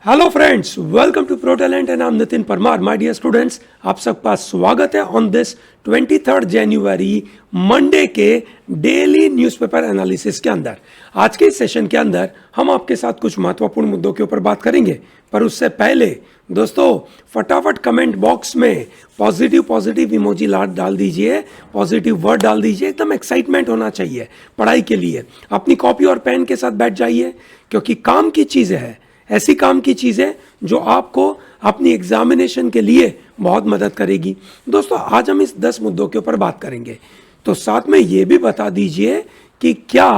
Hello friends, welcome to pro talent and I am Nitin Parmar. My dear students, आप सबका स्वागत है ऑन दिस 23 जनवरी मंडे के daily newspaper analysis के अंदर। आज के इस सेशन के अंदर हम आपके साथ कुछ महत्वपूर्ण मुद्दों के ऊपर बात करेंगे, पर उससे पहले दोस्तों फटाफट कमेंट बॉक्स में पॉजिटिव इमोजी डाल दीजिए, पॉजिटिव वर्ड डाल दीजिए। एकदम एक्साइटमेंट होना चाहिए पढ़ाई के लिए। अपनी कॉपी और पेन के साथ बैठ जाइए, क्योंकि काम की चीज़ें हैं, ऐसी काम की चीज़ें जो आपको अपनी एग्जामिनेशन के लिए बहुत मदद करेगी। दोस्तों आज हम इस 10 मुद्दों के ऊपर बात करेंगे, तो साथ में ये भी बता दीजिए कि क्या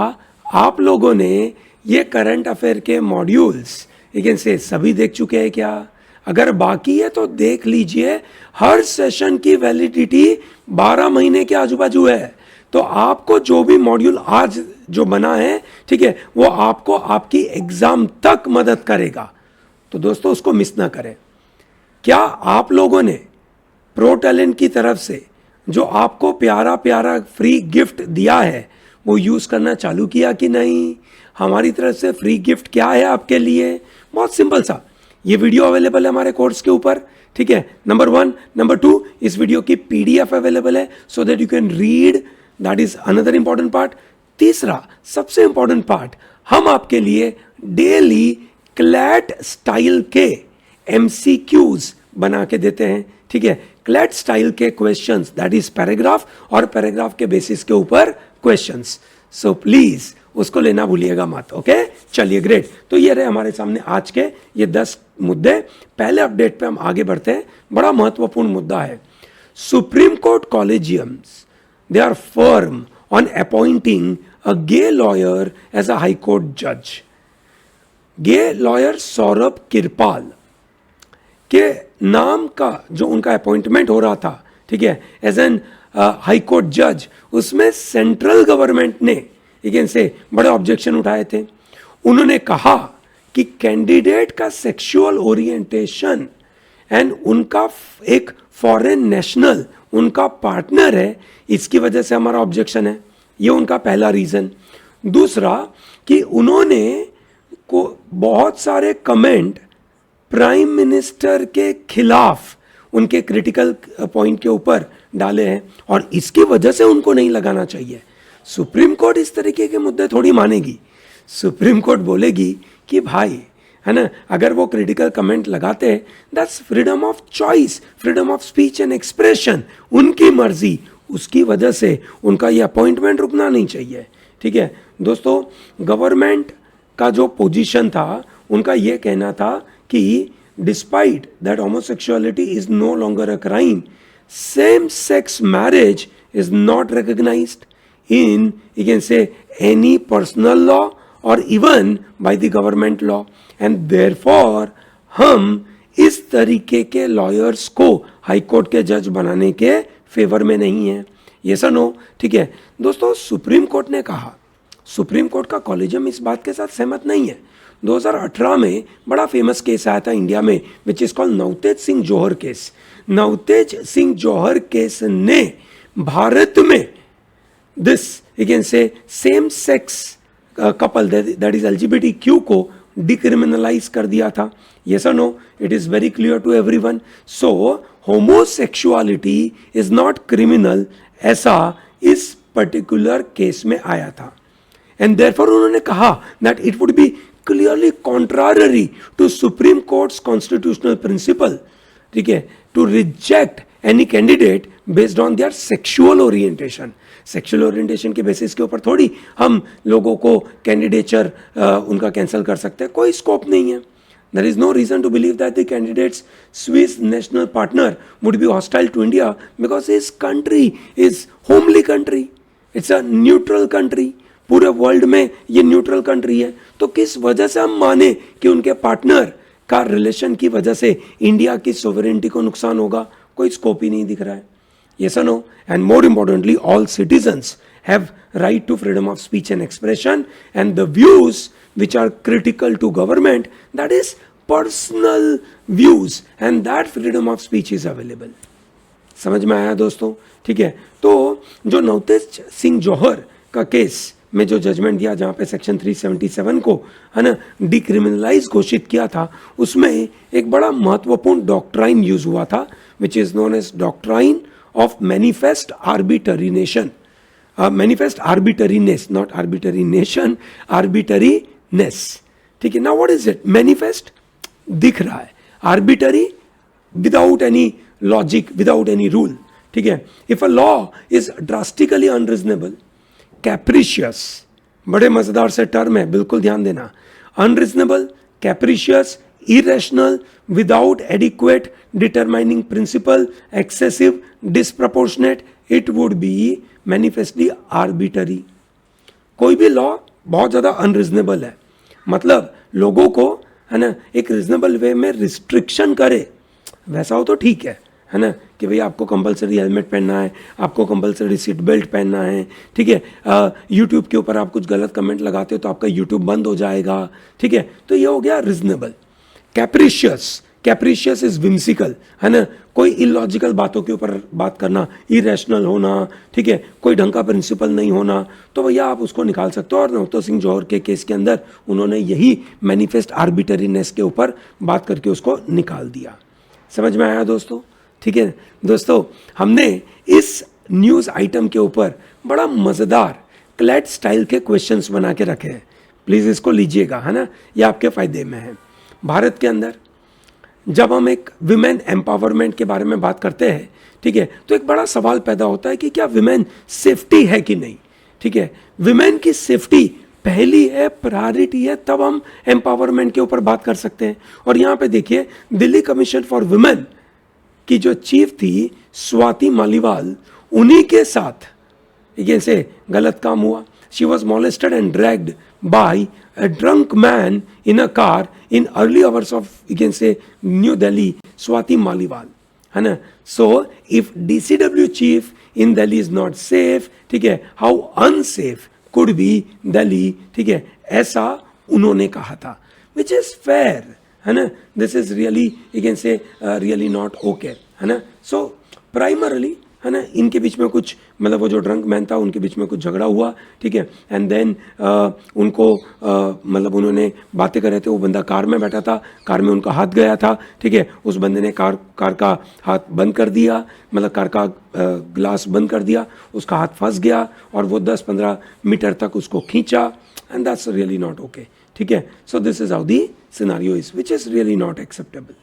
आप लोगों ने ये करंट अफेयर के मॉड्यूल्स लेकिन से सभी देख चुके हैं क्या? अगर बाकी है तो देख लीजिए। हर सेशन की वैलिडिटी 12 महीने के आजू बाजू है, तो आपको जो भी मॉड्यूल आज जो बना है, ठीक है, वो आपको आपकी एग्जाम तक मदद करेगा। तो दोस्तों उसको मिस ना करें। क्या आप लोगों ने प्रो टैलेंट की तरफ से जो आपको प्यारा प्यारा फ्री गिफ्ट दिया है वो यूज करना चालू किया कि नहीं? हमारी तरफ से फ्री गिफ्ट क्या है आपके लिए? बहुत सिंपल सा, ये वीडियो अवेलेबल है हमारे कोर्स के ऊपर, ठीक है, नंबर 1। नंबर 2, इस वीडियो की PDF अवेलेबल है so that you can read, that is another important part. तीसरा सबसे इंपॉर्टेंट पार्ट, हम आपके लिए डेली क्लैट स्टाइल के MCQs बना के देते हैं, ठीक है, क्लैट स्टाइल के क्वेश्चंस, दैट इज पैराग्राफ और पैराग्राफ के बेसिस के ऊपर क्वेश्चंस। सो प्लीज उसको लेना भूलिएगा मत, ओके? चलिए ग्रेट। तो ये रहे हमारे सामने आज के ये 10 मुद्दे। पहले अपडेट पे हम आगे बढ़ते हैं, बड़ा महत्वपूर्ण मुद्दा है। Supreme court collegiums, they are firm on appointing a gay lawyer as a high court judge. Gay lawyer Saurabh Kirpal के नाम का जो उनका अपॉइंटमेंट हो रहा था, ठीक है, एज एन हाई कोर्ट जज, उसमें सेंट्रल गवर्नमेंट ने लेकिन से बड़े ऑब्जेक्शन उठाए थे। उन्होंने कहा कि कैंडिडेट का सेक्सुअल ओरिएंटेशन एंड उनका एक फॉरेन नेशनल उनका पार्टनर है, इसकी वजह से हमारा ऑब्जेक्शन है। ये उनका पहला रीजन। दूसरा कि उन्होंने को बहुत सारे कमेंट प्राइम मिनिस्टर के खिलाफ उनके क्रिटिकल पॉइंट के ऊपर डाले हैं और इसकी वजह से उनको नहीं लगाना चाहिए। सुप्रीम कोर्ट इस तरीके के मुद्दे थोड़ी मानेगी। सुप्रीम कोर्ट बोलेगी कि भाई, है ना, अगर वो क्रिटिकल कमेंट लगाते हैं, that's freedom of choice, freedom of speech and expression, उनकी मर्जी, उसकी वजह से उनका ये अपॉइंटमेंट रुकना नहीं चाहिए, ठीक है। दोस्तों गवर्नमेंट का जो पोजीशन था, उनका ये कहना था कि despite that homosexuality is no longer a crime, same sex marriage is not recognised in, you can say, any personal law और even by the government law, and therefore हम इस तरीके के लॉयर्स को हाई कोर्ट के जज बनाने के फेवर में नहीं है। ये नो, ठीक है। दोस्तों सुप्रीम कोर्ट ने कहा, सुप्रीम कोर्ट का कॉलेजियम इस बात के साथ सहमत नहीं है। 2018 में बड़ा फेमस केस आया था इंडिया में, which is called Navtej Singh Johar case. Navtej Singh Johar case ने भारत में this, you can say, same sex couple, that is LGBTQ को डिक्रिमिनलाइज कर दिया था। yes or no, it is very clear to everyone. So homosexuality is not criminal, ऐसा इस particular case में आया था। एंड therefore उन्होंने कहा that it would be clearly contrary to Supreme Court's constitutional principle, ठीक है, to reject any candidate based on their sexual orientation. Sexual orientation के बेसिस के ऊपर थोड़ी हम लोगों को कैंडिडेचर उनका कैंसिल कर सकते हैं, कोई स्कोप नहीं है। There is no reason to believe that the candidate's Swiss national partner would be hostile to India because his country is homely country. It's a neutral country. पूरे वर्ल्ड में ये न्यूट्रल कंट्री है, तो किस वजह से हम माने कि उनके पार्टनर का रिलेशन की वजह से इंडिया की सोवरेनिटी को नुकसान होगा? कोई स्कोप ही नहीं दिख रहा है। Yes or no? And more importantly, all citizens have right to freedom of speech and expression, and the views which are critical to government, that is personal views, and that freedom of speech is available. समझ में आया दोस्तों? ठीक है। तो जो नवतेज सिंह जौहर का case में जो जजमेंट दिया, जहाँ पे सेक्शन 377 को है ना डिक्रिमिनलाइज घोषित किया था, उसमें एक बड़ा महत्वपूर्ण डॉक्ट्राइन यूज हुआ था, which is known as doctrine of manifest arbitrination, manifest arbitrariness, not arbitrination, arbitrariness. ठीक है ना, व्हाट इज इट? मैनिफेस्ट दिख रहा है, arbitrary without any logic, without any rule. ठीक है, if a law is drastically unreasonable, capricious, बड़े मजेदार से टर्म है, बिल्कुल ध्यान देना, unreasonable, capricious, irrational, without adequate determining principle, excessive, disproportionate, it would be manifestly arbitrary. कोई भी लॉ बहुत ज्यादा अनरीजनेबल है, मतलब लोगों को है ना एक रीजनेबल वे में रिस्ट्रिक्शन करे, वैसा हो तो ठीक है ना, कि भाई आपको कंपलसरी हेलमेट पहनना है, आपको कंपलसरी सीट बेल्ट पहनना है। ठीक है, यूट्यूब के ऊपर आप कुछ गलत कमेंट लगाते हो तो आपका यूट्यूब बंद हो जाएगा। ठीक है, तो ये हो गया रीजनेबल। कैप्रिशियस, कैप्रिशियस इज विम्सिकल, है ना, कोई इलॉजिकल बातों के ऊपर बात करना, इरेशनल होना, ठीक है, कोई ढंग का प्रिंसिपल नहीं होना, तो भैया आप उसको निकाल सकते हो। और नवतो सिंह जौहर के केस के अंदर उन्होंने यही मैनिफेस्ट आर्बिटरीनेस के ऊपर बात करके उसको निकाल दिया। समझ में आया दोस्तों? ठीक है दोस्तों, हमने इस न्यूज़ आइटम के ऊपर बड़ा मज़ेदार क्लैट स्टाइल के क्वेश्चंस बना के रखे हैं, प्लीज़ इसको लीजिएगा, है ना, ये आपके फ़ायदे में है। भारत के अंदर जब हम एक विमेन एम्पावरमेंट के बारे में बात करते हैं, ठीक है, तो एक बड़ा सवाल पैदा होता है कि क्या विमेन सेफ्टी है कि नहीं। ठीक है, विमेन की सेफ्टी पहली है, प्रायोरिटी है, तब हम एम्पावरमेंट के ऊपर बात कर सकते हैं। और यहाँ पे देखिए, दिल्ली कमीशन फॉर वुमेन की जो चीफ थी स्वाति मालीवाल, उन्हीं के साथ ये से गलत काम हुआ। She was molested and dragged by a drunk man in a car in early hours of, you can say, New Delhi, Swati Maliwal, है ना। So if DCW chief in Delhi is not safe, ठीक है, how unsafe could be Delhi, ठीक है, ऐसा उन्होंने कहा था, which is fair, है ना। This is really, you can से रियली नॉट ओके, है ना। सो प्राइमरली, है ना, इनके बीच में कुछ, मतलब वो जो ड्रंक मैन था उनके बीच में कुछ झगड़ा हुआ, ठीक है, एंड देन उनको मतलब उन्होंने बातें कर रहे थे, वो बंदा कार में बैठा था, कार में उनका हाथ गया था, ठीक है, उस बंदे ने कार का हाथ बंद कर दिया, मतलब कार का ग्लास बंद कर दिया, उसका हाथ फंस गया और वो 10-15 मीटर तक उसको खींचा, and that's really not okay. ठीक है, so this is how the scenario is, which is really not acceptable.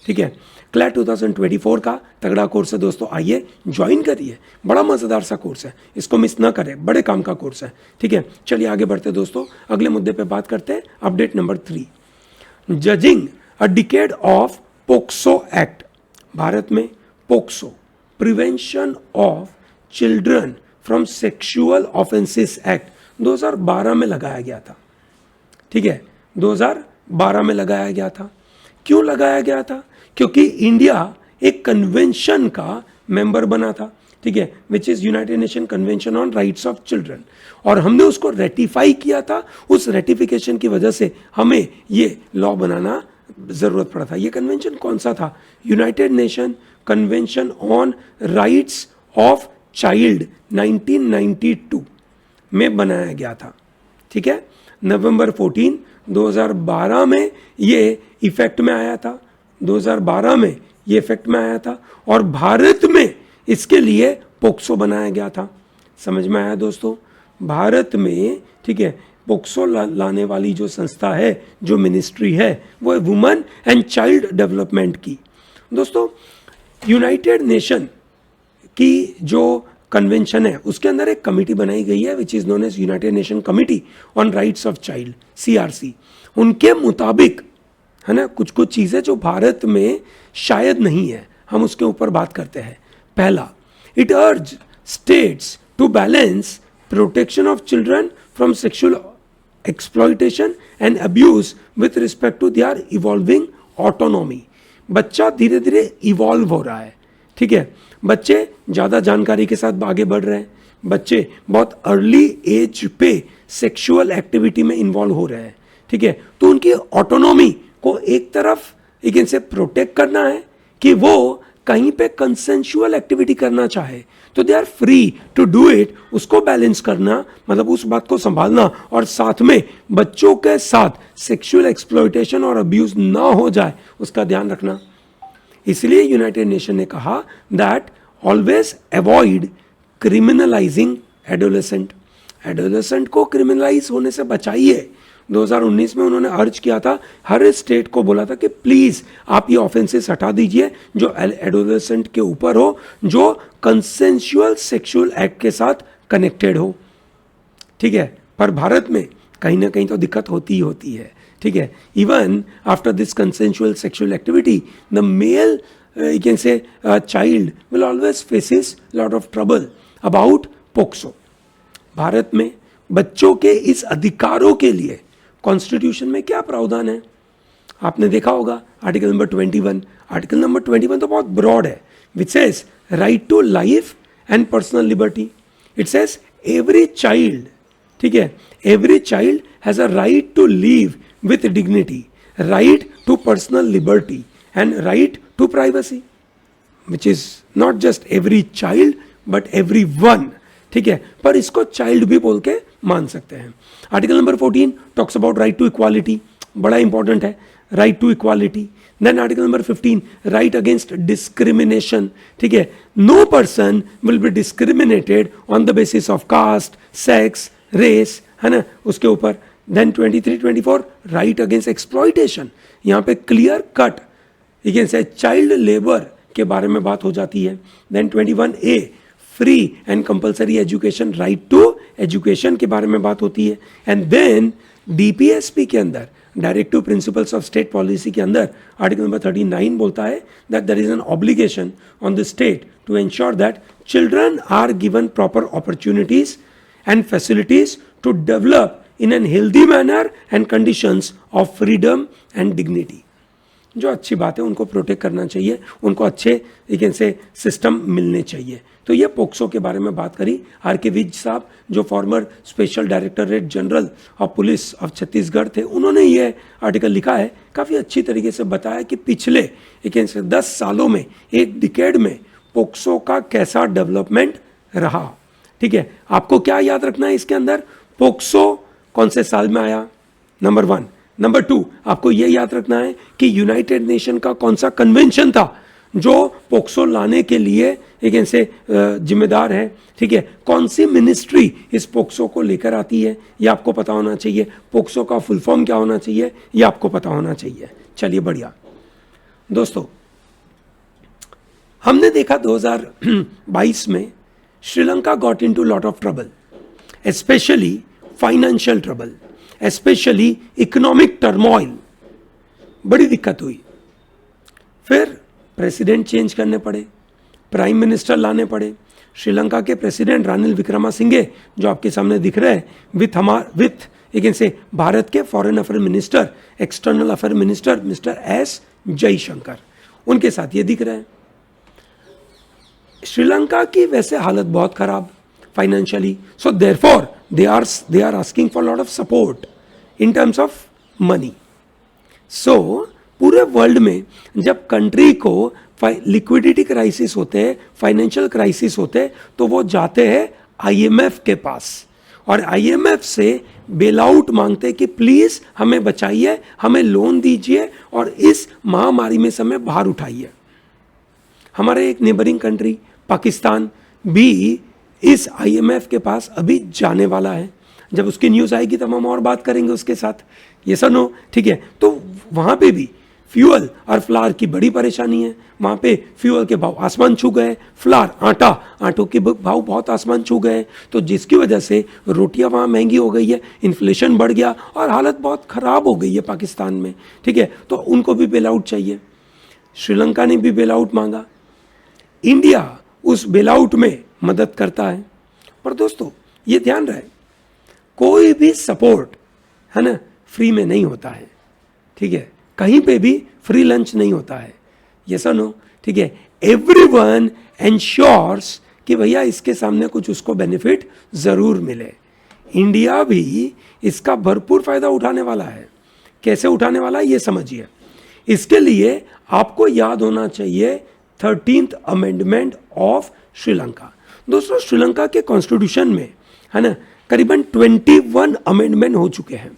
ठीक है, क्लैट 2024 का तगड़ा कोर्स है दोस्तों, आइए ज्वाइन करिए, बड़ा मज़ेदार सा कोर्स है, इसको मिस ना करें, बड़े काम का कोर्स है। ठीक है, चलिए आगे बढ़ते दोस्तों, अगले मुद्दे पे बात करते हैं। Update number 3, judging a decade of POCSO act. भारत में POCSO, prevention of children from sexual offences act 2012 में लगाया गया था। ठीक है, 2012 में लगाया गया था। क्यों लगाया गया था? क्योंकि इंडिया एक कन्वेंशन का मेंबर बना था, ठीक है, which is United nation convention on rights of children, और हमने उसको रेटिफाई किया था। उस रेटिफिकेशन की वजह से हमें ये लॉ बनाना जरूरत पड़ा था। ये कन्वेंशन कौन सा था? United nation convention on rights of child 1992 में बनाया गया था। ठीक है, नवंबर 14, 2012 में ये इफेक्ट में आया था, 2012 में ये इफेक्ट में आया था, और भारत में इसके लिए पोक्सो बनाया गया था। समझ में आया दोस्तों? भारत में, ठीक है, पोक्सो लाने वाली जो संस्था है, जो मिनिस्ट्री है, वो है वुमेन एंड चाइल्ड डेवलपमेंट की। दोस्तों, यूनाइटेड नेशन की जो कन्वेंशन है उसके अंदर एक कमिटी बनाई गई है, which is known as United Nation committee on rights of child, CRC। उनके मुताबिक, है ना, कुछ कुछ चीज़ें जो भारत में शायद नहीं है, हम उसके ऊपर बात करते हैं। पहला, it urge states to balance protection of children from sexual exploitation and abuse with respect to their evolving autonomy. बच्चा धीरे धीरे इवॉल्व हो रहा है, ठीक है, बच्चे ज़्यादा जानकारी के साथ आगे बढ़ रहे हैं, बच्चे बहुत अर्ली एज पे सेक्सुअल एक्टिविटी में इन्वॉल्व हो रहे हैं, ठीक है, तो उनकी ऑटोनॉमी को एक तरफ एक इनसे प्रोटेक्ट करना है कि वो कहीं पे कंसेंशुअल एक्टिविटी करना चाहे तो they are free to do it. उसको बैलेंस करना मतलब उस बात को संभालना और साथ में बच्चों के साथ सेक्सुअल एक्सप्लॉयटेशन और अब्यूज ना हो जाए उसका ध्यान रखना। इसलिए यूनाइटेड नेशन ने कहा that always avoid criminalising adolescent. Adolescent को क्रिमिनलाइज होने से बचाइए। 2019 में उन्होंने अर्ज किया था, हर स्टेट को बोला था कि प्लीज आप ये ऑफेंसेस हटा दीजिए जो एडोलेसेंट के ऊपर हो, जो कंसेंशुअल सेक्सुअल एक्ट के साथ कनेक्टेड हो। ठीक है, पर भारत में कहीं ना कहीं तो दिक्कत होती ही होती है। ठीक है, even after this consensual sexual activity the male you can say a child will always faces lot of trouble about POCSO. Bharat में बच्चों के इस अधिकारों के लिए कॉन्स्टिट्यूशन में क्या प्रावधान है आपने देखा होगा, आर्टिकल नंबर 21। आर्टिकल नंबर 21 तो बहुत ब्रॉड है, which says right to life and personal liberty. It says every child, ठीक है, every child has a right to live with dignity, right to personal liberty and right to privacy, which is not just every child but every one. ठीक है, पर इसको child भी बोल के मान सकते हैं। Article number 14 talks about right to equality, बड़ा इंपॉर्टेंट है, right to equality. Then article number 15 right against discrimination. ठीक है, no person will be discriminated on the basis of caste, sex, race, है ना, उसके ऊपर। देन 23-24 राइट अगेंस्ट एक्सप्लॉयटेशन, यहाँ पे clear cut you can say child labour के बारे में बात हो जाती है। Then 21A free and compulsory education, right to education के बारे में बात होती है। एंड देन DPSP के अंदर directive principles of state policy के अंदर आर्टिकल नंबर 39 बोलता है that there is an obligation on the state to ensure that children are given proper opportunities and facilities to develop in an healthy manner and conditions of freedom and dignity. जो अच्छी बात है उनको protect करना चाहिए, उनको अच्छे एक ऐसे सिस्टम मिलने चाहिए। तो ये पोक्सो के बारे में बात करी। R.K. विज साहब जो farmer special directorate general of police of Chhattisgarh थे, उन्होंने ये आर्टिकल लिखा है, काफ़ी अच्छी तरीके से बताया कि पिछले एक ऐसे 10 सालों में, एक डिकेड में पोक्सो का कैसा डेवलपमेंट रहा। ठीक है, आपको क्या याद रखना है इसके अंदर, पोक्सो कौन से साल में आया, नंबर 1। नंबर 2 आपको यह याद रखना है कि यूनाइटेड नेशन का कौन सा कन्वेंशन था जो पोक्सो लाने के लिए एक ऐसे जिम्मेदार है। ठीक है, कौन सी मिनिस्ट्री इस पोक्सो को लेकर आती है, यह आपको पता होना चाहिए। पोक्सो का फुल फॉर्म क्या होना चाहिए, यह आपको पता होना चाहिए। चलिए बढ़िया दोस्तों, हमने देखा 2022 में Sri Lanka got into lot of trouble, specially financial trouble, specially economic turmoil, बड़ी दिक्कत हुई। फिर प्रेसिडेंट चेंज करने पड़े, प्राइम मिनिस्टर लाने पड़े। श्रीलंका के प्रेसिडेंट रानिल विक्रमासिंघे जो आपके सामने दिख रहे हैं, विथ एक से भारत के foreign affair minister, external affair minister mister S Jaishankar, उनके साथ ये दिख रहे हैं। श्रीलंका की वैसे हालत बहुत खराब financially, so therefore they are asking for a lot of support in terms of money. So पूरे वर्ल्ड में जब कंट्री को लिक्विडिटी क्राइसिस होते हैं, फाइनेंशियल क्राइसिस होते हैं, तो वो जाते हैं IMF के पास और IMF से बेल आउट मांगते कि प्लीज हमें बचाइए, हमें लोन दीजिए और इस महामारी में से हमें बाहर उठाइए। हमारे एक नेबरिंग कंट्री पाकिस्तान भी इस IMF के पास अभी जाने वाला है। जब उसकी न्यूज़ आएगी तब हम और बात करेंगे उसके साथ, ये सुनो। ठीक है, तो वहाँ पे भी फ्यूअल और फ्लावर की बड़ी परेशानी है। वहाँ पे फ्यूअल के भाव आसमान छू गए, फ्लावर आटों के भाव बहुत आसमान छू गए, तो जिसकी वजह से रोटियाँ वहाँ महंगी हो गई है, इन्फ्लेशन बढ़ गया और हालत बहुत ख़राब हो गई है पाकिस्तान में। ठीक है, तो उनको भी बेल आउट चाहिए। श्रीलंका ने भी बेल आउट मांगा, इंडिया उस बेल आउट में मदद करता है। पर दोस्तों ये ध्यान रहे, कोई भी सपोर्ट है ना फ्री में नहीं होता है। ठीक है, कहीं पे भी फ्री लंच नहीं होता है, ये सुनो। ठीक है, एवरीवन एंश्योर्स कि भैया इसके सामने कुछ उसको बेनिफिट जरूर मिले। इंडिया भी इसका भरपूर फायदा उठाने वाला है। कैसे उठाने वाला है ये समझिए। इसके लिए आपको याद होना चाहिए 13th अमेंडमेंट ऑफ श्रीलंका। दोस्तों श्रीलंका के कॉन्स्टिट्यूशन में है ना करीबन 21 अमेंडमेंट हो चुके हैं,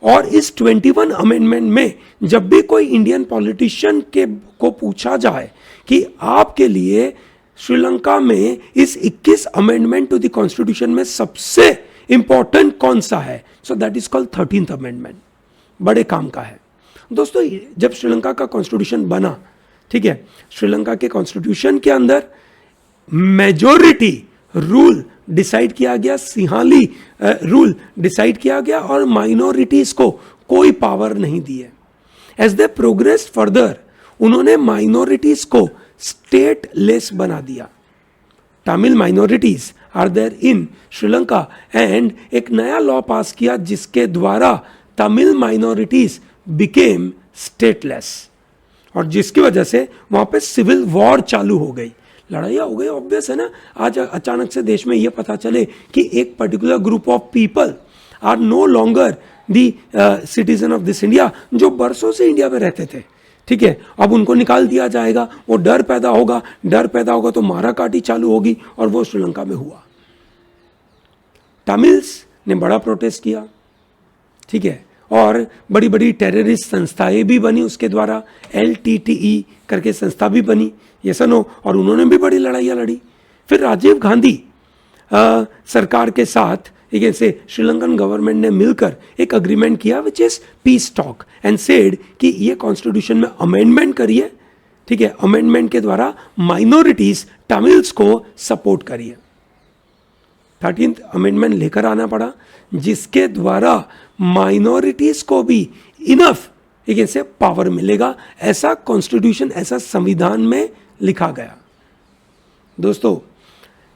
और इस 21 अमेंडमेंट में जब भी कोई इंडियन पॉलिटिशियन को पूछा जाए कि आपके लिए श्रीलंका में इस 21 अमेंडमेंट टू द कॉन्स्टिट्यूशन में सबसे इंपॉर्टेंट कौन सा है, so that is called 13th amendment. बड़े काम का है दोस्तों। जब श्रीलंका का कॉन्स्टिट्यूशन बना, ठीक है, श्रीलंका के कॉन्स्टिट्यूशन के अंदर मेजॉरिटी रूल डिसाइड किया गया, सिंहाली रूल डिसाइड किया गया, और माइनॉरिटीज को कोई पावर नहीं दी है। एज दे प्रोग्रेस फर्दर उन्होंने माइनॉरिटीज को स्टेटलेस बना दिया। Tamil minorities are there in Sri Lanka, and एक नया लॉ पास किया जिसके द्वारा तमिल माइनॉरिटीज बिकेम स्टेटलेस, और जिसकी वजह से वहां पे सिविल वॉर चालू हो गई, लड़ाइयाँ हो गई। ऑब्वियस है ना, आज अचानक से देश में ये पता चले कि एक particular group of people are no longer the citizen of this India, जो बरसों से इंडिया में रहते थे, ठीक है, अब उनको निकाल दिया जाएगा। वो डर पैदा होगा तो माराकाटी चालू होगी, और वो श्रीलंका में हुआ। तमिल्स ने बड़ा प्रोटेस्ट किया, ठीक है, और बड़ी बड़ी टेररिस्ट संस्थाएं भी बनी उसके द्वारा, LTTE करके संस्था भी बनी, ये सनो, और उन्होंने भी बड़ी लड़ाइयाँ लड़ी। फिर राजीव गांधी सरकार के साथ एक ऐसे श्रीलंकन गवर्नमेंट ने मिलकर एक अग्रीमेंट किया which is peace talk, and said कि ये कॉन्स्टिट्यूशन में अमेंडमेंट करिए, ठीक है, अमेंडमेंट के द्वारा माइनॉरिटीज तमिल्स को सपोर्ट करिए। 13th अमेंडमेंट लेकर आना पड़ा, जिसके द्वारा माइनॉरिटीज को भी इनफ एक ऐसे पावर मिलेगा, ऐसा कॉन्स्टिट्यूशन, ऐसा संविधान में लिखा गया। दोस्तों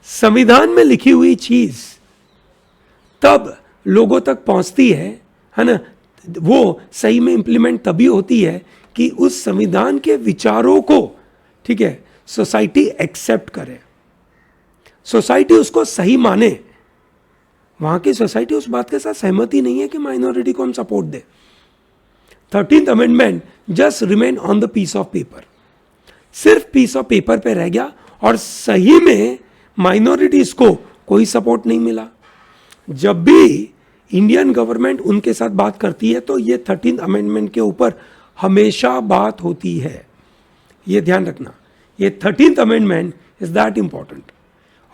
संविधान में लिखी हुई चीज तब लोगों तक पहुंचती है ना, वो सही में इंप्लीमेंट तभी होती है कि उस संविधान के विचारों को, ठीक है, सोसाइटी एक्सेप्ट करे, सोसाइटी उसको सही माने। वहां की सोसाइटी उस बात के साथ सहमति नहीं है कि माइनॉरिटी को हम सपोर्ट दे। 13th amendment just remain on the piece of paper, सिर्फ पीस ऑफ पेपर पे रह गया, और सही में माइनॉरिटीज को कोई सपोर्ट नहीं मिला। जब भी इंडियन गवर्नमेंट उनके साथ बात करती है तो ये 13th अमेंडमेंट के ऊपर हमेशा बात होती है, ये ध्यान रखना। ये 13th amendment is that important,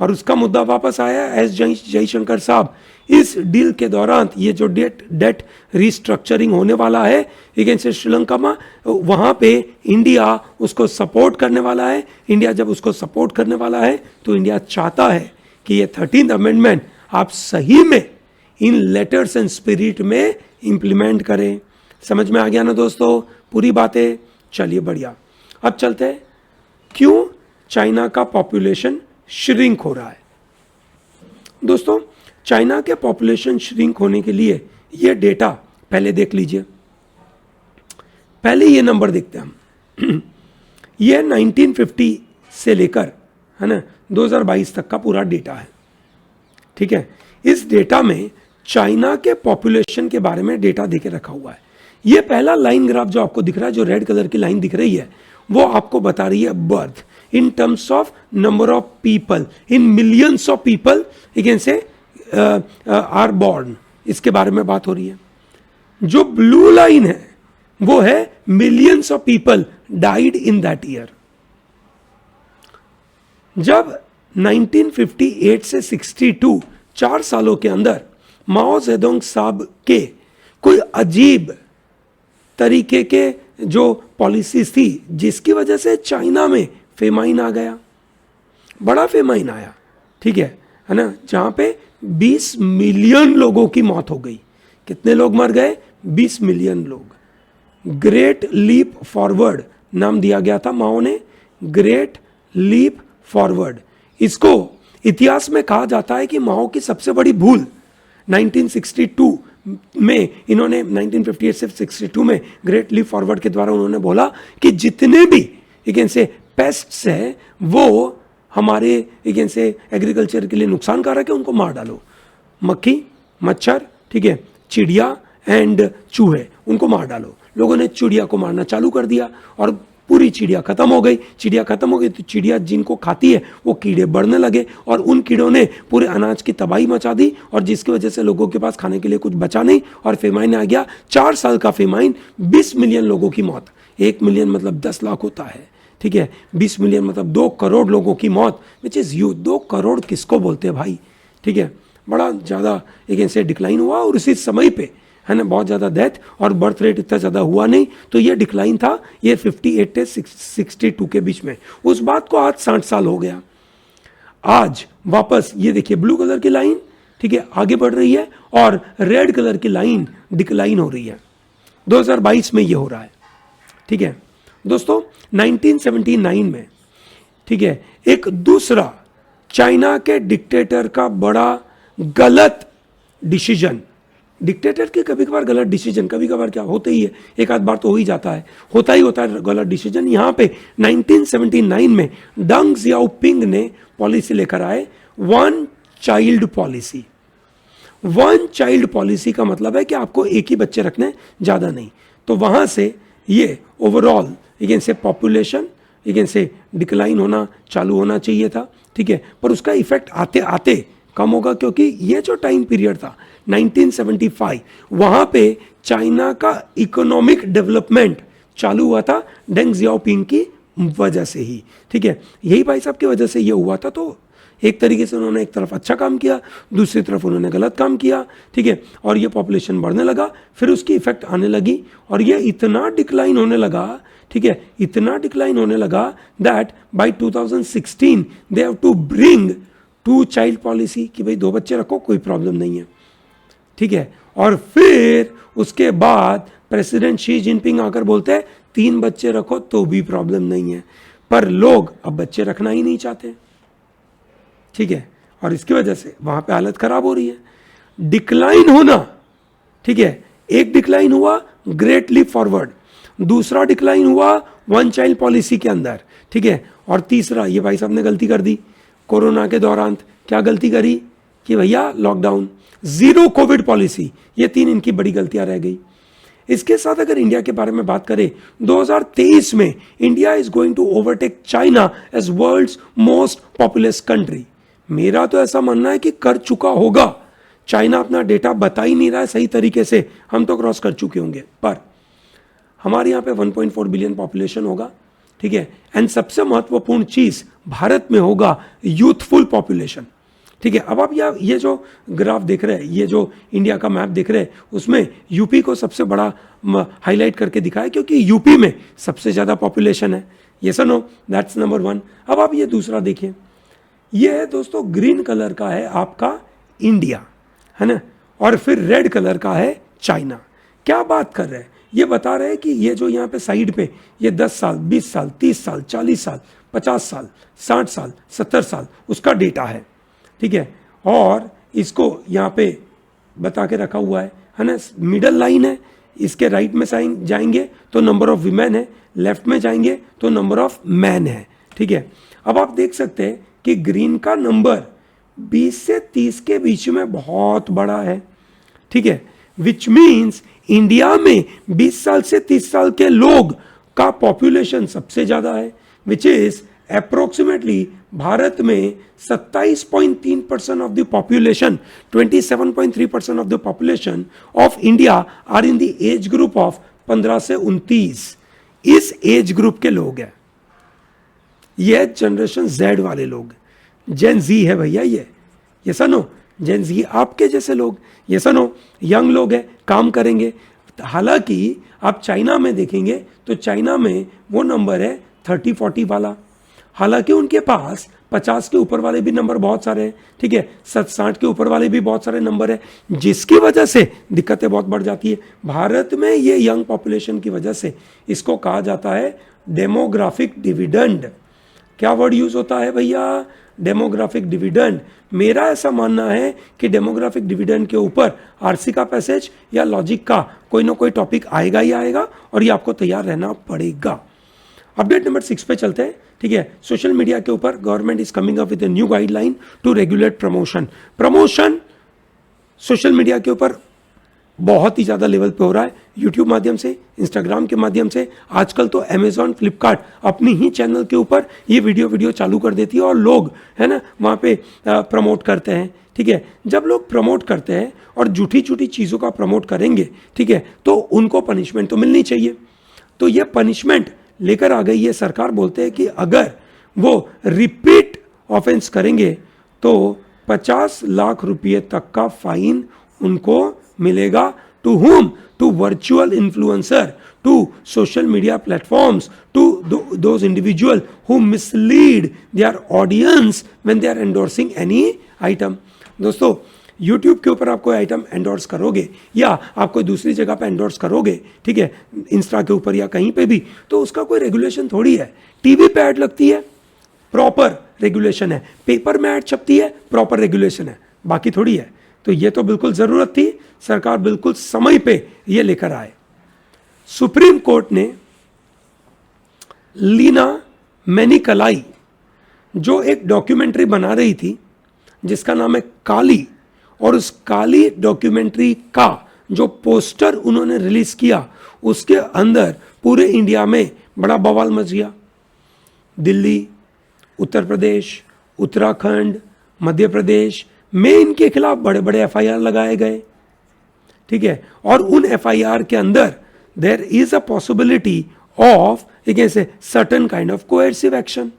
और उसका मुद्दा वापस आया। एस जयशंकर साहब इस डील के दौरान ये जो डेट रिस्ट्रक्चरिंग होने वाला है अगेंस्ट श्रीलंका में, वहां पे इंडिया उसको सपोर्ट करने वाला है। इंडिया जब उसको सपोर्ट करने वाला है तो इंडिया चाहता है कि ये 13th अमेंडमेंट आप सही में इन लेटर्स एंड स्पिरिट में इंप्लीमेंट करें। समझ में आ गया ना दोस्तों पूरी बातें? चलिए बढ़िया। अब चलते हैं क्यों चाइना का पॉपुलेशन श्रिंक हो रहा है। दोस्तों चाइना के पॉपुलेशन श्रिंक होने के लिए ये डेटा पहले देख लीजिए। पहले ये नंबर देखते हैं हम। ये 1950 से लेकर है ना 2022 तक का पूरा डेटा है, ठीक है। इस डेटा में चाइना के पॉपुलेशन के बारे में डेटा देके रखा हुआ है। ये पहला लाइन ग्राफ जो आपको दिख रहा है, जो रेड कलर की लाइन दिख रही है, वो आपको बता रही है birth in terms of number of people, in millions of people you can say are born, इसके बारे में बात हो रही है। जो ब्लू लाइन है वो है millions of people died in that year। जब 1958 से 62 4 सालों के अंदर माओ जेडोंग साहब के कोई अजीब तरीके के जो पॉलिसीज थी, जिसकी वजह से चाइना में फेमाइन आ गया, बड़ा फेमाइन आया, ठीक है ना, जहां पे 20 मिलियन लोगों की मौत हो गई। कितने लोग मर गए? 20 मिलियन लोग। ग्रेट लीप फॉरवर्ड नाम दिया गया था माओ ने, ग्रेट लीप फॉरवर्ड। इसको इतिहास में कहा जाता है कि माओ की सबसे बड़ी भूल 1962 में, इन्होंने 1958 से 62 में ग्रेट लीप फॉरवर्ड के द्वारा उन्होंने बोला कि जितने भी लेकिन से पेस्ट्स है वो हमारे लेकिन से एग्रीकल्चर के लिए नुकसानकारक है, उनको मार डालो। मक्खी, मच्छर, ठीक है, चिड़िया एंड चूहे, उनको मार डालो। लोगों ने चिड़िया को मारना चालू कर दिया और पूरी चिड़िया खत्म हो गई। चिड़िया खत्म हो गई तो चिड़िया जिनको खाती है वो कीड़े बढ़ने लगे और उन कीड़ों ने पूरे अनाज की तबाही मचा दी और जिसकी वजह से लोगों के पास खाने के लिए कुछ बचा नहीं और फेमाइन आ गया। 4 साल का फेमाइन, 20 मिलियन लोगों की मौत। 1 मिलियन मतलब 10 लाख होता है, ठीक है। 20 मिलियन मतलब 2 करोड़ लोगों की मौत, विच इज ह्यूज। 2 करोड़ किसको बोलते हैं भाई, ठीक है। बड़ा ज़्यादा एक ऐसे डिक्लाइन हुआ और उसी समय पे है ना बहुत ज़्यादा डेथ और बर्थ रेट इतना ज़्यादा हुआ नहीं, तो ये डिक्लाइन था ये 58 से 62 के बीच में। उस बात को आज 60 साल हो गया। आज वापस ये देखिए ब्लू कलर की लाइन, ठीक है, आगे बढ़ रही है और रेड कलर की लाइन डिक्लाइन हो रही है। 2022 में ये हो रहा है, ठीक है दोस्तों। 1979 में, ठीक है, एक दूसरा चाइना के डिक्टेटर का बड़ा गलत डिसीजन, डिक्टेटर के कभी कभार गलत डिसीजन, कभी कभार क्या होते ही है, एक आध बार तो हो ही जाता है, होता ही होता है गलत डिसीजन। यहां पे 1979 में डंग जियाओपिंग ने पॉलिसी लेकर आए, one child policy. One child policy का मतलब है कि आपको एक ही बच्चे रखने, ज्यादा नहीं। तो वहां से ये ओवरऑल यू से पॉपुलेशन यू से डिक्लाइन होना चालू होना चाहिए था, ठीक है। पर उसका इफेक्ट आते आते कम होगा क्योंकि ये जो टाइम पीरियड था 1975, वहां पे चाइना का इकोनॉमिक डेवलपमेंट चालू हुआ था डेंग जियाओपिंग की वजह से ही, ठीक है। यही भाई साहब की वजह से ये हुआ था। तो एक तरीके से उन्होंने एक तरफ अच्छा काम किया, दूसरी तरफ उन्होंने गलत काम किया, ठीक है। और ये पॉपुलेशन बढ़ने लगा, फिर उसकी इफेक्ट आने लगी और ये इतना डिक्लाइन होने लगा, ठीक है, इतना डिक्लाइन होने लगा that by 2016 they have to bring 2 child policy कि भाई 2 बच्चे रखो कोई प्रॉब्लम नहीं है, ठीक है। और फिर उसके बाद प्रेसिडेंट शी जिनपिंग आकर बोलते हैं 3 बच्चे रखो तो भी प्रॉब्लम नहीं है। पर लोग अब बच्चे रखना ही नहीं चाहते, ठीक है। और इसकी वजह से वहां पे हालत खराब हो रही है, डिक्लाइन होना, ठीक है। एक डिक्लाइन हुआ ग्रेट लीप फॉरवर्ड, दूसरा डिक्लाइन हुआ वन चाइल्ड पॉलिसी के अंदर, ठीक है। और तीसरा ये भाई साहब ने गलती कर दी कोरोना के दौरान। क्या गलती करी कि भैया लॉकडाउन, जीरो कोविड पॉलिसी, ये 3 इनकी बड़ी गलतियां रह गई। इसके साथ अगर इंडिया के बारे में बात करें, 2023 में India is going to overtake China as world's most populous country. मेरा तो ऐसा मानना है कि कर चुका होगा। चाइना अपना डेटा बता ही नहीं रहा है सही तरीके से, हम तो क्रॉस कर चुके होंगे। पर हमारे यहाँ पे 1.4 बिलियन पॉपुलेशन होगा, ठीक है। एंड सबसे महत्वपूर्ण चीज भारत में होगा यूथफुल पॉपुलेशन, ठीक है। अब आप ये जो ग्राफ देख रहे हैं, ये जो इंडिया का मैप देख रहे हैं, उसमें यूपी को सबसे बड़ा हाईलाइट करके दिखाया क्योंकि यूपी में सबसे ज्यादा पॉपुलेशन है। यस और नो, दैट्स नंबर 1। अब आप ये दूसरा देखिए, ये है दोस्तों ग्रीन कलर का है आपका इंडिया, है ना, और फिर रेड कलर का है चाइना। क्या बात कर रहे हैं, ये बता रहे हैं कि ये जो यहाँ पे साइड पे ये 10 साल 20 साल 30 साल 40 साल 50 साल 60 साल 70 साल उसका डेटा है, ठीक है। और इसको यहाँ पे बता के रखा हुआ है ना। मिडल लाइन है, इसके राइट में जाएंगे तो नंबर ऑफ विमेन है, लेफ्ट में जाएंगे तो नंबर ऑफ मैन है, ठीक है। अब आप देख सकते हैं कि ग्रीन का नंबर 20 से 30 के बीच में बहुत बड़ा है, ठीक है। विच मीन्स इंडिया में 20 साल से 30 साल के लोग का पॉपुलेशन सबसे ज्यादा है, विच इज अप्रोक्सीमेटली भारत में 27.3% of the population, 27.3% of the population of India are in the age group of 15 से 29। इस एज ग्रुप के लोग हैं, ये जनरेशन जेड वाले लोग, जेन जी है भैया, ये सनो जेन जी आपके जैसे लोग, ये सनो यंग लोग हैं, काम करेंगे। हालांकि आप चाइना में देखेंगे तो चाइना में वो नंबर है 30-40 वाला, हालांकि उनके पास 50 के ऊपर वाले भी नंबर बहुत सारे हैं, ठीक है। 60 के ऊपर वाले भी बहुत सारे नंबर है, जिसकी वजह से दिक्कतें बहुत बढ़ जाती है। भारत में ये यंग पॉपुलेशन की वजह से इसको कहा जाता है डेमोग्राफिक डिविडेंड। क्या वर्ड यूज होता है भैया, डेमोग्राफिक डिविडेंड। मेरा ऐसा मानना है कि डेमोग्राफिक डिविडेंड के ऊपर आरसी का पैसेज या लॉजिक का कोई ना कोई टॉपिक आएगा ही आएगा और ये आपको तैयार रहना पड़ेगा। अपडेट नंबर 6 पे चलते हैं, ठीक है। सोशल मीडिया के ऊपर government is coming up with a new guideline to regulate promotion. Promotion social media के ऊपर बहुत ही ज़्यादा लेवल पे हो रहा है, यूट्यूब माध्यम से, इंस्टाग्राम के माध्यम से। आजकल तो अमेजॉन, फ्लिपकार्ट अपनी ही चैनल के ऊपर ये वीडियो चालू कर देती है और लोग, है ना, वहाँ पे प्रमोट करते हैं। ठीक है, जब लोग प्रमोट करते हैं और झूठी चीज़ों का प्रमोट करेंगे, ठीक है, तो उनको पनिशमेंट तो मिलनी चाहिए। तो ये पनिशमेंट लेकर आ गई है सरकार। बोलते हैं कि अगर वो रिपीट ऑफेंस करेंगे तो 50 लाख रुपये तक का फाइन उनको मिलेगा। To whom? To virtual influencer, to social media platforms, to those individual who mislead their audience when they are endorsing any item. दोस्तों, YouTube के ऊपर आप कोई आइटम एंडोर्स करोगे या आप कोई दूसरी जगह पे एंडोर्स करोगे, ठीक है, इंस्टा के ऊपर या कहीं पे भी, तो उसका कोई रेगुलेशन थोड़ी है। टीवी पे ऐड लगती है, प्रॉपर रेगुलेशन है। पेपर में ऐड छपती है, प्रॉपर रेगुलेशन है, बाकी थोड़ी है। तो ये तो बिल्कुल ज़रूरत थी, सरकार बिल्कुल समय पे ये लेकर आए। सुप्रीम कोर्ट ने लीना मैनिकलाई, जो एक डॉक्यूमेंट्री बना रही थी जिसका नाम है काली, और उस काली डॉक्यूमेंट्री का जो पोस्टर उन्होंने रिलीज किया, उसके अंदर पूरे इंडिया में बड़ा बवाल मच गया। दिल्ली, उत्तर प्रदेश, उत्तराखंड, मध्य प्रदेश में इनके खिलाफ बड़े बड़े FIR लगाए गए। ठीक है, और उन FIR के अंदर there is a possibility of against certain kind of coercive action.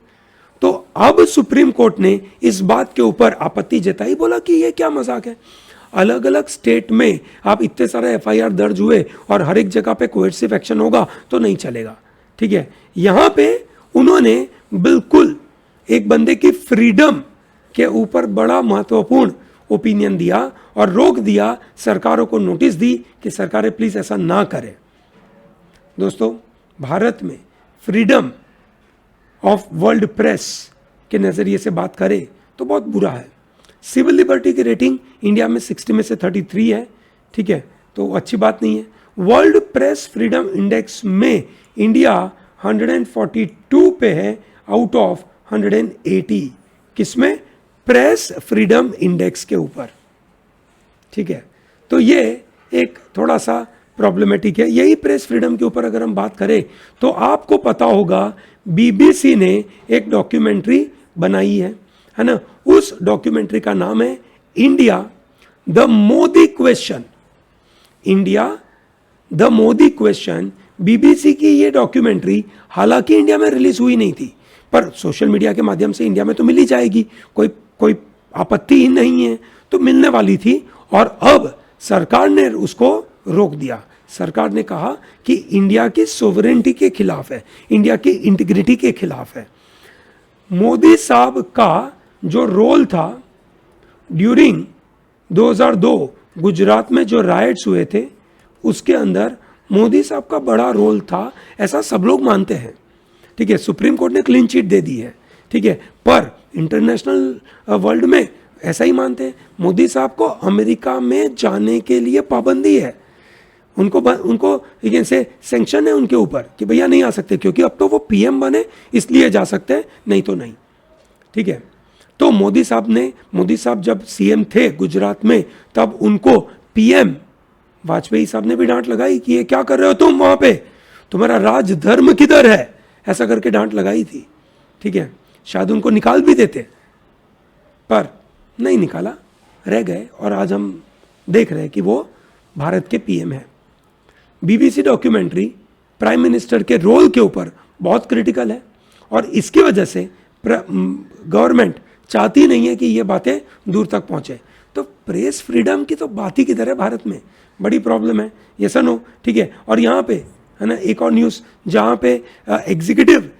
तो अब सुप्रीम कोर्ट ने इस बात के ऊपर आपत्ति जताई, बोला कि ये क्या मजाक है, अलग अलग स्टेट में आप इतने सारे FIR दर्ज हुए और हर एक जगह पे कोएर्सिव एक्शन होगा तो नहीं चलेगा। ठीक है, यहां पे उन्होंने बिल्कुल एक बंदे की फ्रीडम के ऊपर बड़ा महत्वपूर्ण ओपिनियन दिया और रोक दिया, सरकारों को नोटिस दी कि सरकारें प्लीज ऐसा ना करें। दोस्तों, भारत में फ्रीडम ऑफ वर्ल्ड प्रेस के नज़रिए से बात करें तो बहुत बुरा है। सिविल लिबर्टी की रेटिंग इंडिया में 60 में से 33 है। ठीक है, तो अच्छी बात नहीं है। वर्ल्ड प्रेस फ्रीडम इंडेक्स में इंडिया 142 पे है आउट ऑफ 180। किसमें? प्रेस फ्रीडम इंडेक्स के ऊपर। ठीक है, तो ये एक थोड़ा सा प्रॉब्लमेटिक है। यही प्रेस फ्रीडम के ऊपर अगर हम बात करें तो आपको पता होगा BBC ने एक डॉक्यूमेंट्री बनाई है ना, उस डॉक्यूमेंट्री का नाम है India the Modi question. India the Modi question. BBC की ये डॉक्यूमेंट्री हालांकि इंडिया में रिलीज हुई नहीं थी, पर सोशल मीडिया के माध्यम से इंडिया में तो मिली जाएगी, कोई आपत्ति ही नहीं है, तो मिलने वाली थी। और अब सरकार ने उसको रोक दिया। सरकार ने कहा कि इंडिया की सोवरेनिटी के खिलाफ है, इंडिया की इंटीग्रिटी के खिलाफ है। मोदी साहब का जो रोल था ड्यूरिंग 2002 गुजरात में जो राइट्स हुए थे, उसके अंदर मोदी साहब का बड़ा रोल था, ऐसा सब लोग मानते हैं। ठीक है, सुप्रीम कोर्ट ने क्लीन चिट दे दी है। ठीक है, पर इंटरनेशनल वर्ल्ड में ऐसा ही मानते हैं। मोदी साहब को अमेरिका में जाने के लिए पाबंदी है, उनको से सैंक्शन है उनके ऊपर कि भैया नहीं आ सकते, क्योंकि अब तो वो PM बने इसलिए जा सकते हैं, नहीं तो नहीं। ठीक है, तो मोदी साहब जब CM थे गुजरात में, तब उनको PM वाजपेयी साहब ने भी डांट लगाई कि ये क्या कर रहे हो तुम वहां पे, तुम्हारा राज धर्म किधर है, ऐसा करके डांट लगाई थी। ठीक है, शायद उनको निकाल भी देते, पर नहीं निकाला, रह गए, और आज हम देख रहे हैं कि वो भारत के PM है। BBC डॉक्यूमेंट्री प्राइम मिनिस्टर के रोल के ऊपर बहुत क्रिटिकल है, और इसकी वजह से गवर्नमेंट चाहती नहीं है कि ये बातें दूर तक पहुंचे। तो प्रेस फ्रीडम की तो बात ही किधर है, भारत में बड़ी प्रॉब्लम है, ये सनो। ठीक है, और यहाँ पे है ना एक और न्यूज़, जहाँ पे एग्जीक्यूटिव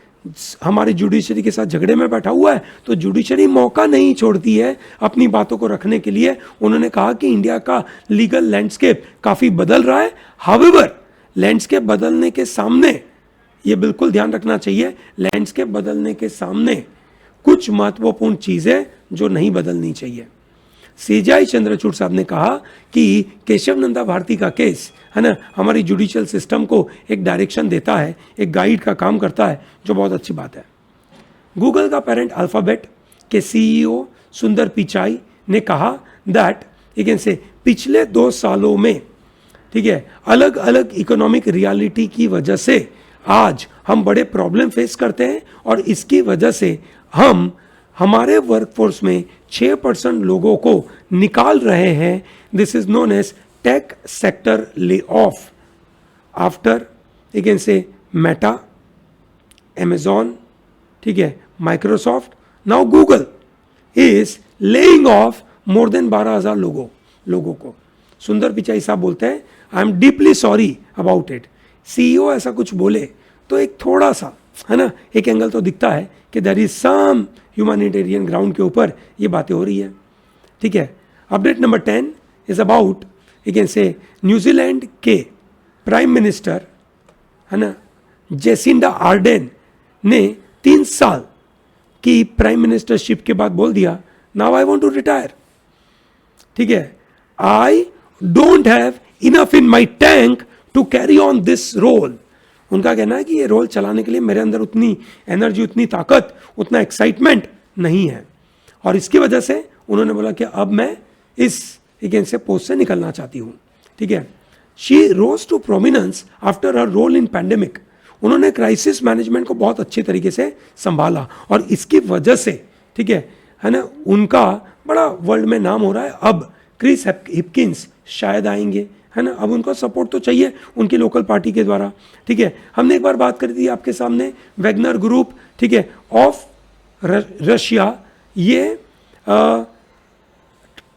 हमारे जुडिशरी के साथ झगड़े में बैठा हुआ है, तो जुडिशरी मौका नहीं छोड़ती है अपनी बातों को रखने के लिए। उन्होंने कहा कि इंडिया का लीगल लैंडस्केप काफ़ी बदल रहा है। हाउएवर, लैंडस्केप बदलने के सामने ये बिल्कुल ध्यान रखना चाहिए, लैंडस्केप बदलने के सामने कुछ महत्वपूर्ण चीज़ें जो नहीं बदलनी चाहिए। CJI चंद्रचूड़ साहब ने कहा कि केशव नंदा भारती का केस है ना, हमारी जुडिशियल सिस्टम को एक डायरेक्शन देता है, एक गाइड का काम करता है, जो बहुत अच्छी बात है। गूगल का पेरेंट अल्फाबेट के CEO सुंदर पिचाई ने कहा दैट पिछले 2 सालों में ठीक है, अलग अलग इकोनॉमिक रियलिटी की वजह से आज हम बड़े प्रॉब्लम फेस करते हैं और इसकी वजह से हम हमारे वर्कफोर्स में 6% लोगों को निकाल रहे हैं. This is known as tech sector lay off. After you can say Meta, Amazon, ठीक है, Microsoft, now Google is laying off more than 12,000 लोगों को. सुंदर पिचाई साहब बोलते हैं I am deeply sorry about it. CEO ऐसा कुछ बोले तो एक थोड़ा सा, है ना, एक एंगल तो दिखता है कि there is some humanitarian ground के ऊपर ये बातें हो रही है. ठीक है. Update number 10 is about you can say New Zealand के प्राइम मिनिस्टर, है ना, जेसिंडा आर्डेन ने 3 साल की प्राइम मिनिस्टरशिप के बाद बोल दिया now I want to retire. ठीक है, I don't have enough in my tank to carry on this role. उनका कहना है कि ये रोल चलाने के लिए मेरे अंदर उतनी एनर्जी, उतनी ताकत, उतना एक्साइटमेंट नहीं है. और इसकी वजह से उन्होंने बोला कि अब मैं इस से पोस्ट से निकलना चाहती हूँ. ठीक है. She rose to prominence after her role in pandemic. उन्होंने क्राइसिस मैनेजमेंट को बहुत अच्छे तरीके से संभाला और इसकी वजह से, ठीक है ना, उनका बड़ा वर्ल्ड में नाम हो रहा है. अब क्रिस हिपकिंस शायद आएंगे, है ना. अब उनको सपोर्ट तो चाहिए उनकी लोकल पार्टी के द्वारा. ठीक है. हमने एक बार बात करी थी आपके सामने, वैगनर ग्रुप, ठीक है, ऑफ रशिया. ये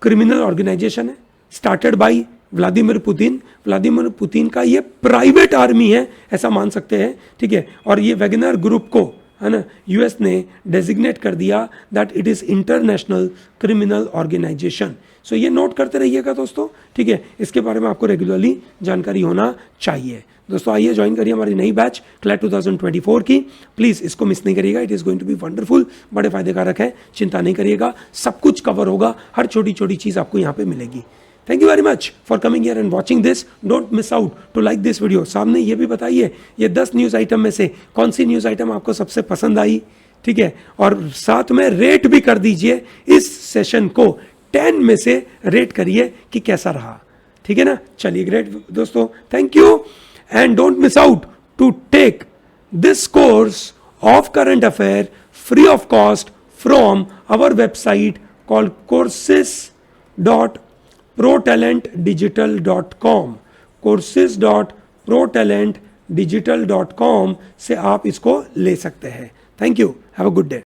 क्रिमिनल ऑर्गेनाइजेशन है started by Vladimir Putin. Vladimir Putin का ये प्राइवेट आर्मी है ऐसा मान सकते हैं. ठीक है. और ये वैगनर ग्रुप को, है ना, यूएस ने डेजिग्नेट कर दिया that it is international criminal organisation. So ये नोट करते रहिएगा दोस्तों. ठीक है. इसके बारे में आपको रेगुलरली जानकारी होना चाहिए. दोस्तों आइए ज्वाइन करिए हमारी नई बैच क्लैट 2024 की. प्लीज इसको मिस नहीं करिएगा. It is going to be wonderful. बड़े फायदे कारक है, चिंता नहीं करिएगा, सब कुछ कवर होगा, हर छोटी छोटी चीज आपको यहाँ पे मिलेगी. Thank you very much for coming here and watching this. Don't miss out to like this video. सामने ये भी बताइए ये 10 न्यूज आइटम में से कौन सी न्यूज आइटम आपको सबसे पसंद आई. ठीक है. और साथ में रेट भी कर दीजिए. इस सेशन को 10 में से रेट करिए कि कैसा रहा. ठीक है ना. चलिए ग्रेट दोस्तों. Thank you and don't miss out to take this course of current affair free of cost from our website called courses.protalentdigital.com. courses.protalentdigital.com से आप इसको ले सकते हैं. Thank you. Have a good day.